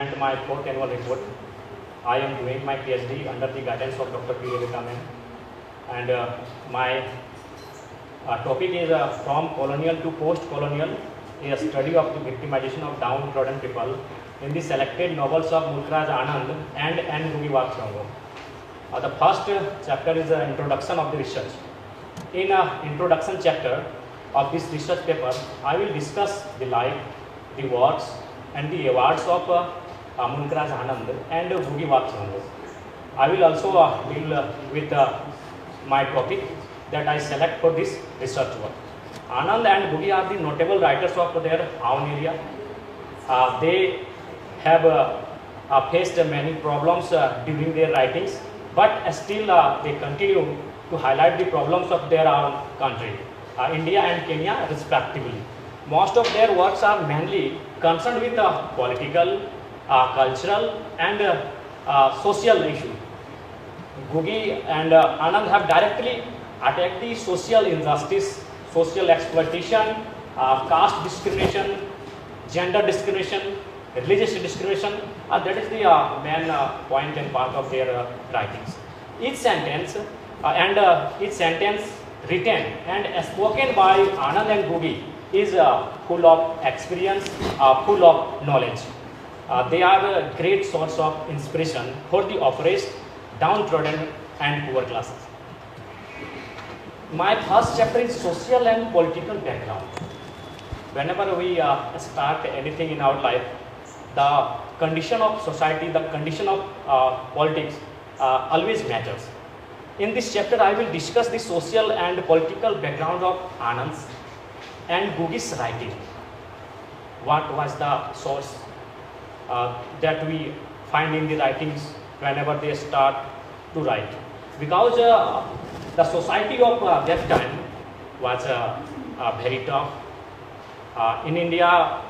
And my fourth annual report. I am doing my PhD under the guidance of Dr. P. And my topic is from colonial to post-colonial, a study of the victimization of downtrodden people in the selected novels of Mulkraj Anand and N. Boogie. The first chapter is the introduction of the research. In introduction chapter of this research paper, I will discuss the life, the works and the awards of Mulkraj Anand and Boogie. I will also deal with my topic that I select for this research work. Anand and Boogie are the notable writers of their own area. They have faced many problems during their writings, but still they continue to highlight the problems of their own country, India and Kenya respectively. Most of their works are mainly concerned with political, cultural and social issues. Boogie and Anand have directly attacked the social injustice, social exploitation, caste discrimination, gender discrimination, religious discrimination. That is the main point and part of their writings. Each sentence written and spoken by Anand and Boogie is full of experience, full of knowledge. They are a great source of inspiration for the oppressed, downtrodden and poor classes. My first chapter is social and political background. Whenever we start anything in our life, the condition of society, the condition of politics always matters. In this chapter, I will discuss the social and political background of Anand's and Boogie's writing. What was the source that we find in the writings whenever they start to write? Because the society of that time was very tough. In India,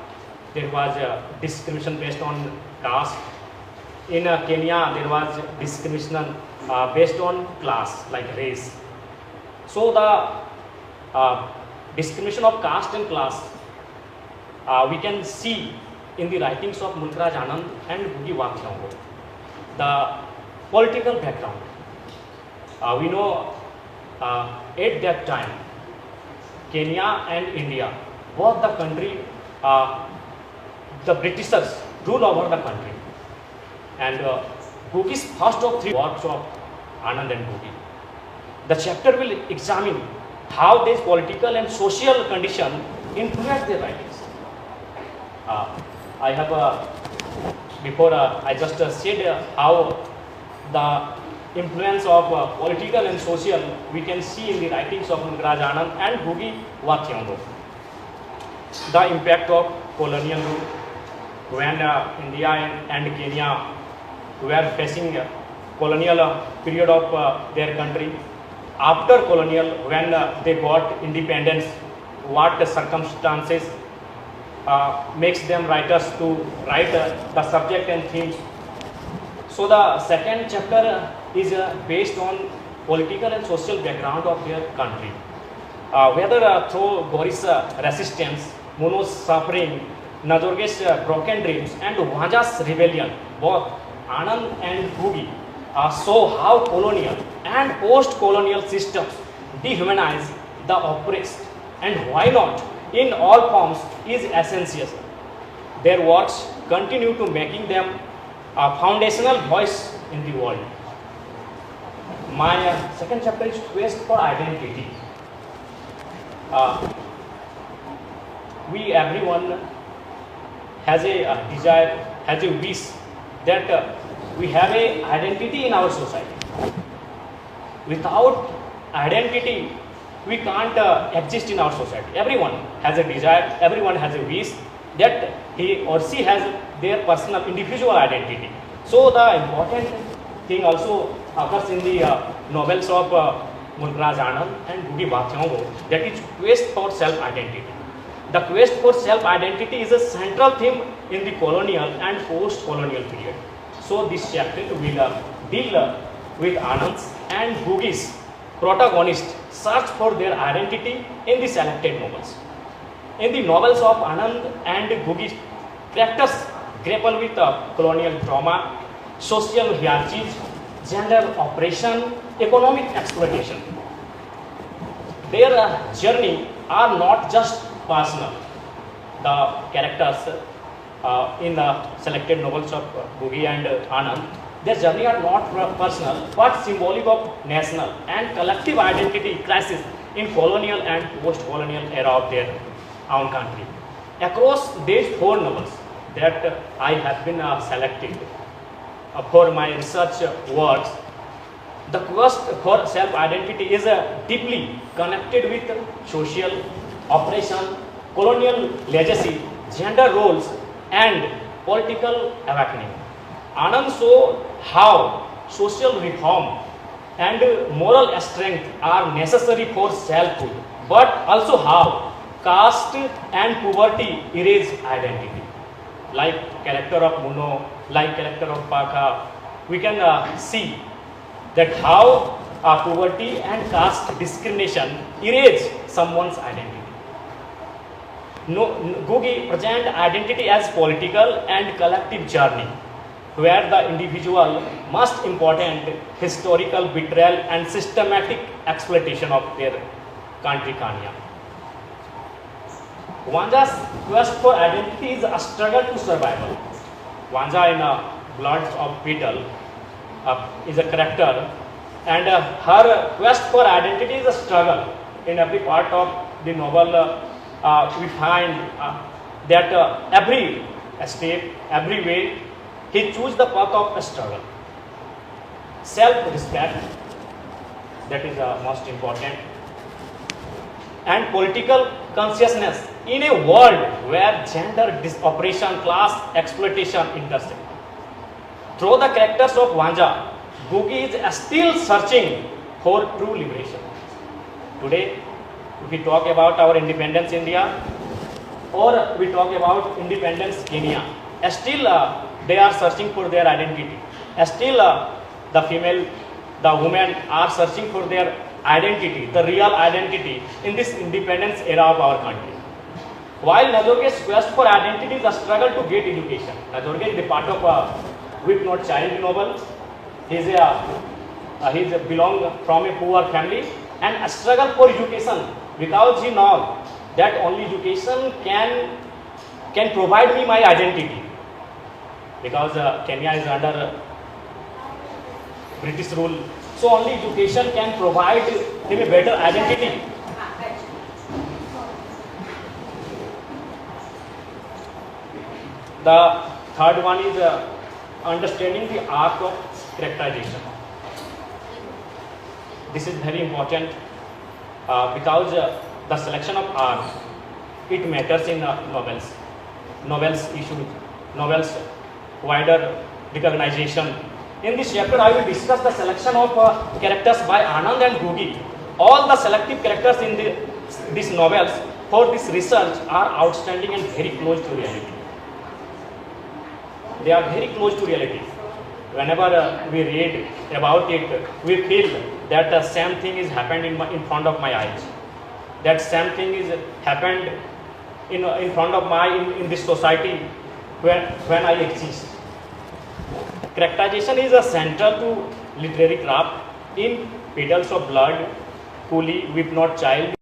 there was discrimination based on caste. In Kenya, there was discrimination based on class, like race. So the discrimination of caste and class we can see in the writings of Mulkraj Anand and Boogie. The political background. We know at that time, Kenya and India, both the country, the Britishers rule over the country. And Boogie's first of three works of Anand and Boogie. The chapter will examine how this political and social condition influence their writings. I have before I just said how the influence of political and social we can see in the writings of Mulkraj Anand and Boogie Wakyongo. The impact of colonial rule when India and Kenya were facing colonial period of their country. After colonial, when they got independence, what circumstances makes them writers to write the subject and themes. So the second chapter is based on political and social background of their country. Whether through Boris' resistance, Muno's suffering, Nazorge's broken dreams and Waja's rebellion, both Anand and Boogie show how colonial and post-colonial systems dehumanize the oppressed, and why not in all forms is essential. Their works continue to making them a foundational voice in the world. My second chapter is quest for identity. We everyone has a desire, has a wish that we have a identity in our society. Without identity, we can't exist in our society. Everyone has a desire, everyone has a wish that he or she has their personal individual identity. So the important thing also occurs in the novels of Mulkraj Anand and Boogie Wakyongo, that is quest for self-identity. The quest for self-identity is a central theme in the colonial and post-colonial period. So this chapter will deal with Anand's and Boogie's protagonists search for their identity in the selected novels. In the novels of Anand and Boogie, characters grapple with colonial trauma, social hierarchies, gender oppression, economic exploitation. Their journey are not just personal. The characters in the selected novels of Googie and Anand, their journey are not personal but symbolic of national and collective identity crisis in colonial and post-colonial era of their own country. Across these four novels that I have been selected for my research works, the quest for self-identity is deeply connected with social oppression, colonial legacy, gender roles, and political awakening. Anand saw how social reform and moral strength are necessary for selfhood, but also how caste and poverty erase identity. Like character of Muno, like character of Pakha, we can see that how poverty and caste discrimination erase someone's identity. Googie present identity as political and collective journey, where the individual must important historical betrayal and systematic exploitation of their country Kanya. Vanja's quest for identity is a struggle to survival. Vanja in Blood of Beetle is a character, and her quest for identity is a struggle. In every part of the novel, we find that every step, every way, he chooses the path of a struggle. Self-respect, that is most important, and political consciousness in a world where gender oppression, class exploitation intersect. Through the characters of Vanja, Googie is still searching for true liberation. Today, if we talk about our independence India, or we talk about independence Kenya, still they are searching for their identity. Still the women are searching for their identity, the real identity in this independence era of our country. While Nazorge's quest for identity is a struggle to get education. Nazorge is the part of Weep Not Child novel. He belong from a poor family and a struggle for education, because he knows that only education can provide me my identity, because Kenya is under British rule, so only education can provide him a better identity. The third one is understanding the art of characterization. This is very important because the selection of art, it matters in novels issues, novels wider recognition. In this chapter, I will discuss the selection of characters by Anand and Googie. All the selective characters in these novels for this research are outstanding and very close to reality. They are very close to reality. Whenever we read about it, we feel that the same thing is happened in front of my eyes. That same thing is happened in front of in this society when I exist. Characterization is central to literary craft. In Petals of Blood, Coolie, Weep Not Child,